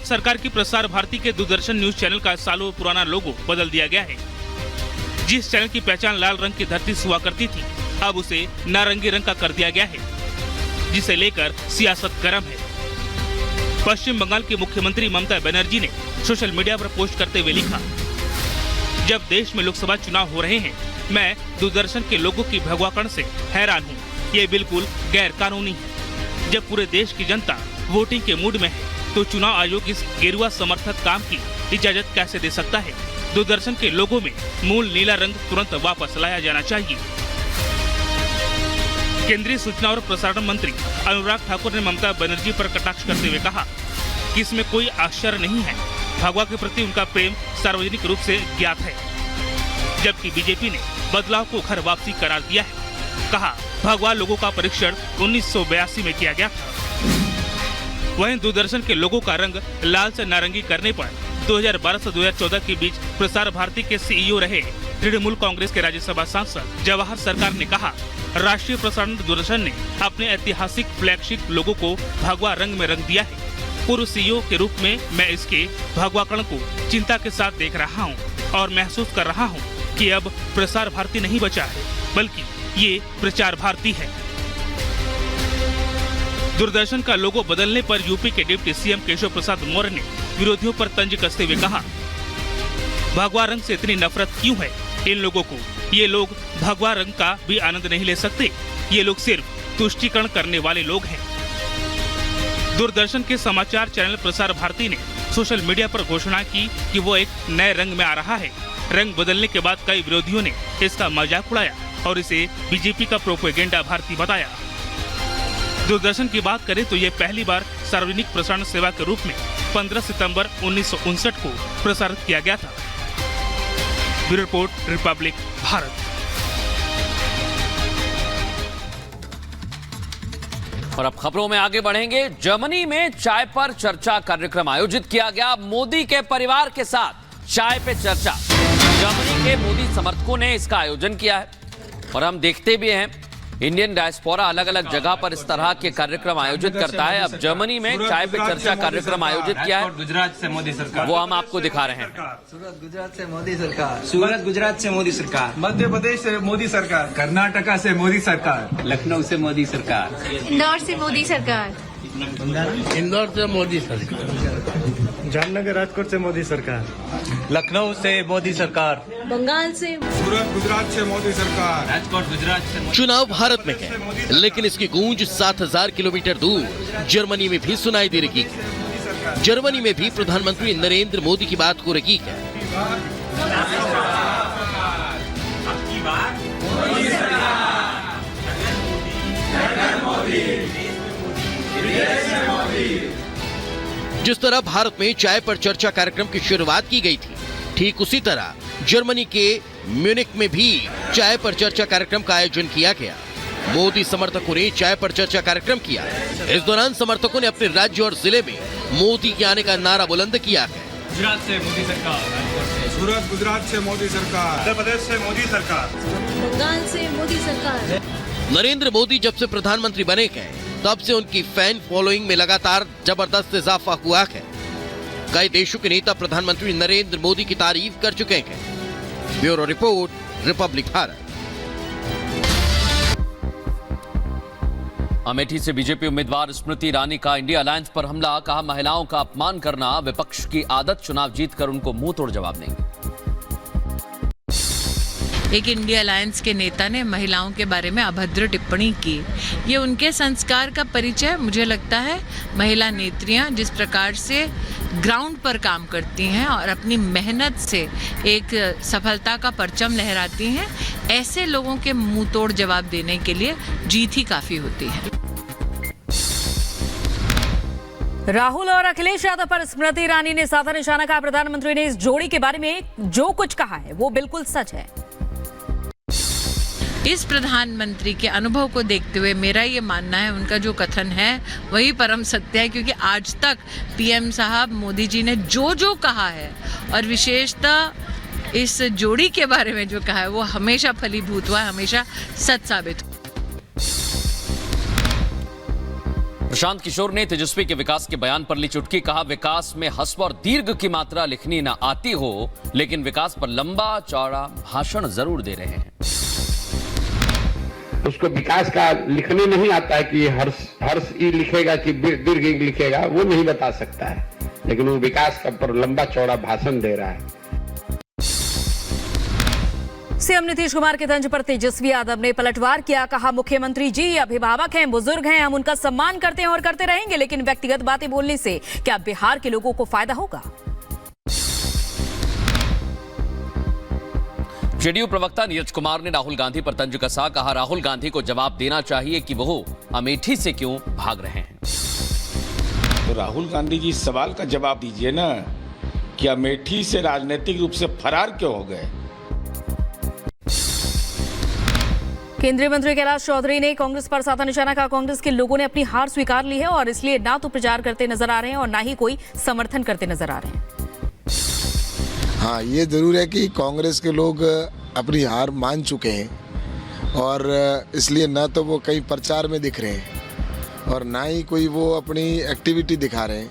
भारत सरकार की प्रसार भारती के दूरदर्शन न्यूज चैनल का सालों पुराना लोगो बदल दिया गया है। जिस चैनल की पहचान लाल रंग की धरती से हुआ करती थी, अब उसे नारंगी रंग का कर दिया गया है, जिसे लेकर सियासत गर्म है। पश्चिम बंगाल की मुख्यमंत्री ममता बनर्जी ने सोशल मीडिया पर पोस्ट करते हुए लिखा, जब देश में लोकसभा चुनाव हो रहे हैं, मैं दूरदर्शन के लोगों की भगवाकरण से हैरान हूँ। ये बिल्कुल गैर कानूनी है। जब पूरे देश की जनता वोटिंग के मूड में है, तो चुनाव आयोग इस गेरुआ समर्थक काम की इजाजत कैसे दे सकता है? दूरदर्शन के लोगों में मूल नीला रंग तुरंत वापस लाया जाना चाहिए। केंद्रीय सूचना और प्रसारण मंत्री अनुराग ठाकुर ने ममता बनर्जी पर कटाक्ष करते हुए कहा कि इसमें कोई आश्चर्य नहीं है। भगवा के प्रति उनका प्रेम सार्वजनिक रूप से ज्ञात है, जबकि बीजेपी ने बदलाव को घर वापसी करार दिया है। कहा, भगवा लोगों का परीक्षण 1982 में किया गया था। वहीं दूरदर्शन के लोगों का रंग लाल से नारंगी करने पर 2012 से 2014 के बीच प्रसार भारती के सीईओ रहे तृणमूल कांग्रेस के राज्यसभा सांसद जवाहर सरकार ने कहा, राष्ट्रीय प्रसारण दूरदर्शन ने अपने ऐतिहासिक फ्लैगशिप लोगों को भगवा रंग में रंग दिया है। पूर्व सीईओ के रूप में मैं इसके भगवाकरण को चिंता के साथ देख रहा हूं और महसूस कर रहा हूं कि अब प्रसार भारती नहीं बचा है, बल्कि ये प्रचार भारती है। दूरदर्शन का लोगो बदलने पर यूपी के डिप्टी सीएम केशव प्रसाद मौर्य ने विरोधियों पर तंज कसते हुए कहा, भगवा रंग से इतनी नफरत क्यों है इन लोगों को? ये लोग भगवा रंग का भी आनंद नहीं ले सकते। ये लोग सिर्फ तुष्टीकरण करने वाले लोग हैं। दूरदर्शन के समाचार चैनल प्रसार भारती ने सोशल मीडिया पर घोषणा की कि वो एक नए रंग में आ रहा है। रंग बदलने के बाद कई विरोधियों ने इसका मजाक उड़ाया और इसे बीजेपी का प्रोपेगेंडा भारती बताया। दूरदर्शन की बात करें तो ये पहली बार सार्वजनिक प्रसारण सेवा के रूप में 15 सितंबर 1959 को प्रसारित किया गया था। Bureau report, Republic Bharat. और अब खबरों में आगे बढ़ेंगे। जर्मनी में चाय पर चर्चा कार्यक्रम आयोजित किया गया। मोदी के परिवार के साथ चाय पे चर्चा। जर्मनी के मोदी समर्थकों ने इसका आयोजन किया है और हम देखते भी हैं इंडियन डायस्पोरा अलग अलग जगह पर इस तरह के कार्यक्रम आयोजित करता है। अब जर्मनी में चाय पे चर्चा कार्यक्रम आयोजित किया है। गुजरात से मोदी सरकार, वो हम आपको दिखा रहे हैं। सूरत गुजरात से मोदी सरकार, सूरत गुजरात से मोदी सरकार, मध्य प्रदेश से मोदी सरकार, कर्नाटका से मोदी सरकार, लखनऊ से मोदी सरकार, इंदौर से मोदी सरकार, इंदौर से मोदी सरकार, जामनगर राजकोट से मोदी सरकार, लखनऊ से मोदी सरकार, बंगाल से, सूरत गुजरात से मोदी सरकार, राजकोट गुजरात से। चुनाव भारत में है, लेकिन इसकी गूंज 7000 किलोमीटर दूर जर्मनी में भी सुनाई दे रही है। जर्मनी में भी प्रधानमंत्री नरेंद्र मोदी की बात हो रही है। जिस तरह भारत में चाय पर चर्चा कार्यक्रम की शुरुआत की गई थी, ठीक उसी तरह जर्मनी के म्यूनिख में भी चाय पर चर्चा कार्यक्रम का आयोजन किया गया। मोदी समर्थकों ने चाय पर चर्चा कार्यक्रम किया। इस दौरान समर्थकों ने अपने राज्य और जिले में मोदी के आने का नारा बुलंद किया है। गुजरात से मोदी सरकार, सूरत गुजरात से मोदी सरकार, मध्य प्रदेश से मोदी सरकार, बंगाल से मोदी सरकार। नरेंद्र मोदी जब से प्रधानमंत्री बने हैं, तब से उनकी फैन फॉलोइंग में लगातार जबरदस्त इजाफा हुआ है। कई देशों के नेता प्रधानमंत्री नरेंद्र मोदी की तारीफ कर चुके हैं। Bureau report, Republic Bharat. Amethi से बीजेपी उम्मीदवार स्मृति ईरानी का इंडिया अलायंस पर हमला। कहा, महिलाओं का अपमान करना विपक्ष की आदत, चुनाव जीतकर उनको मुंह तोड़ जवाब देंगे। एक इंडिया अलायंस के नेता ने महिलाओं के बारे में अभद्र टिप्पणी की। ये उनके संस्कार का परिचय। मुझे लगता है महिला नेत्रियां जिस प्रकार से ग्राउंड पर काम करती हैं और अपनी मेहनत से एक सफलता का परचम लहराती हैं, ऐसे लोगों के मुंह तोड़ जवाब देने के लिए जीत ही काफी होती है। राहुल और अखिलेश यादव पर स्मृति ईरानी ने साधा निशाना। कहा, प्रधानमंत्री ने इस जोड़ी के बारे में जो कुछ कहा है वो बिल्कुल सच है। इस प्रधानमंत्री के अनुभव को देखते हुए मेरा ये मानना है, उनका जो कथन है वही परम सत्य है, क्योंकि आज तक पीएम साहब मोदी जी ने जो जो कहा है और विशेषतः इस जोड़ी के बारे में जो कहा है वो हमेशा फलीभूत हुआ है, हमेशा सच साबित हुआ। प्रशांत किशोर ने तेजस्वी के विकास के बयान पर ली चुटकी। कहा, विकास में हस्व और दीर्घ की मात्रा लिखनी न आती हो, लेकिन विकास पर लंबा चौड़ा भाषण जरूर दे रहे हैं। उसको विकास का लिखने नहीं आता है कि हर्ष ई लिखेगा कि दीर्घ ई लिखेगा, वो नहीं बता सकता है, लेकिन वो विकास का पर लंबा चौड़ा भाषण दे रहा है। सीएम नीतीश कुमार के तंज पर तेजस्वी यादव ने पलटवार किया। कहा, मुख्यमंत्री जी अभिभावक हैं, बुजुर्ग हैं, हम उनका सम्मान करते हैं और करते रहेंगे, लेकिन व्यक्तिगत बातें बोलने से क्या बिहार के लोगों को फायदा होगा? जेडीयू प्रवक्ता नीरज कुमार ने राहुल गांधी पर तंज कसा। कहा, राहुल गांधी को जवाब देना चाहिए कि वो अमेठी से क्यों भाग रहे हैं। तो राहुल गांधी जी इस सवाल का जवाब दीजिए ना कि अमेठी से राजनीतिक रूप से फरार क्यों हो गए। केंद्रीय मंत्री कैलाश चौधरी ने कांग्रेस पर साधा निशाना। कहा, कांग्रेस के लोगों ने अपनी हार स्वीकार ली है और इसलिए ना तो प्रचार करते नजर आ रहे हैं और ना ही कोई समर्थन करते नजर आ रहे हैं। हाँ, ये जरूर है कि कांग्रेस के लोग अपनी हार मान चुके हैं और इसलिए ना तो वो कहीं प्रचार में दिख रहे हैं और ना ही कोई वो अपनी एक्टिविटी दिखा रहे हैं।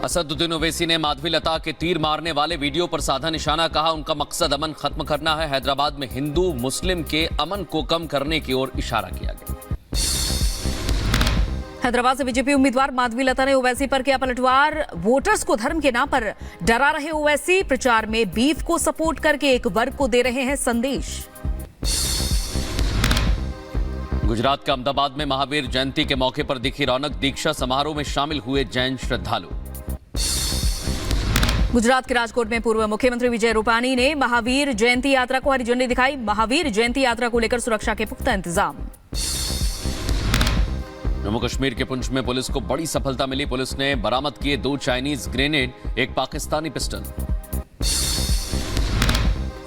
असदुद्दीन ओवैसी ने माधवी लता के तीर मारने वाले वीडियो पर साधा निशाना। कहा, उनका मकसद अमन खत्म करना है। हैदराबाद में हिंदू मुस्लिम के अमन को कम करने की ओर इशारा किया गया। हैदराबाद से बीजेपी उम्मीदवार माधवी लता ने ओवैसी पर किया पलटवार। वोटर्स को धर्म के नाम पर डरा रहे ओवैसी, प्रचार में बीफ को सपोर्ट करके एक वर्ग को दे रहे हैं संदेश। गुजरात के अहमदाबाद में महावीर जयंती के मौके पर दिखी रौनक। दीक्षा समारोह में शामिल हुए जैन श्रद्धालु। गुजरात के राजकोट में पूर्व मुख्यमंत्री विजय रूपाणी ने महावीर जयंती यात्रा को हरी झंडी दिखाई। महावीर जयंती यात्रा को लेकर सुरक्षा के पुख्ता इंतजाम। जम्मू कश्मीर के पुंछ में पुलिस को बड़ी सफलता मिली। पुलिस ने बरामद किए 2 चाइनीज ग्रेनेड, एक पाकिस्तानी पिस्टल।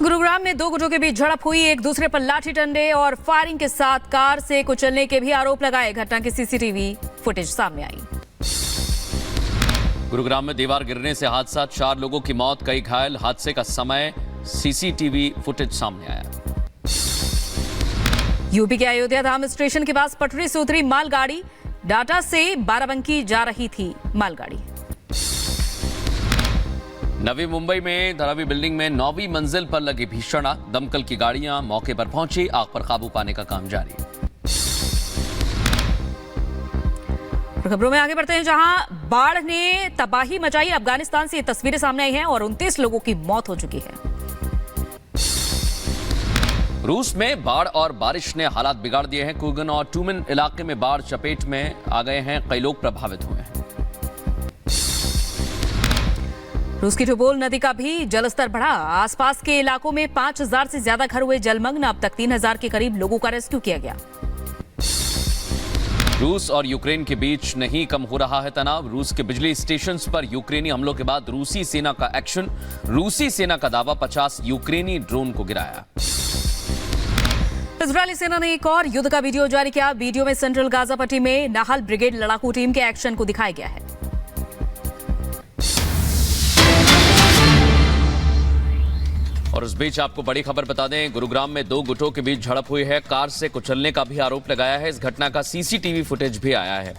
गुरुग्राम में 2 गुटों के बीच झड़प हुई। एक दूसरे पर लाठी डंडे और फायरिंग के साथ कार से कुचलने के भी आरोप लगाए। घटना की सीसीटीवी फुटेज सामने आई। गुरुग्राम में दीवार गिरने से हादसा, 4 लोगों की मौत, कई घायल। हादसे का समय सीसीटीवी फुटेज सामने आया। यूपी के अयोध्या धाम स्टेशन के पास पटरी से उतरी मालगाड़ी। डाटा से बाराबंकी जा रही थी मालगाड़ी। नवी मुंबई में धरावी बिल्डिंग में 9वीं मंजिल पर लगी भीषण आग। दमकल की गाड़ियां मौके पर पहुंची। आग पर काबू पाने का काम जारी है। खबरों में आगे बढ़ते हैं, जहां बाढ़ ने तबाही मचाई। अफगानिस्तान से ये तस्वीरें सामने आई हैं और 29 लोगों की मौत हो चुकी है। रूस में बाढ़ और बारिश ने हालात बिगाड़ दिए हैं। कुगन और टूमिन इलाके में बाढ़ चपेट में आ गए हैं। कई लोग प्रभावित हुए हैं। रूस की टोपोल नदी का भी जलस्तर बढ़ा। आसपास के इलाकों में 5000 से ज्यादा घर हुए जलमग्न। अब तक 3000 के करीब लोगों का रेस्क्यू किया गया। रूस और यूक्रेन के बीच नहीं कम हो रहा है तनाव। रूस के बिजली स्टेशंस पर यूक्रेनी हमलों के बाद रूसी सेना का एक्शन। रूसी सेना का दावा, 50 यूक्रेनी ड्रोन को गिराया। इजरायली सेना ने एक और युद्ध का वीडियो जारी किया। वीडियो में सेंट्रल गाजा पट्टी में नाहल ब्रिगेड लड़ाकू टीम के एक्शन को दिखाया गया है। और इस बीच आपको बड़ी खबर बता दें, गुरुग्राम में 2 गुटों के बीच झड़प हुई है। कार से कुचलने का भी आरोप लगाया है। इस घटना का सीसीटीवी फुटेज भी आया है।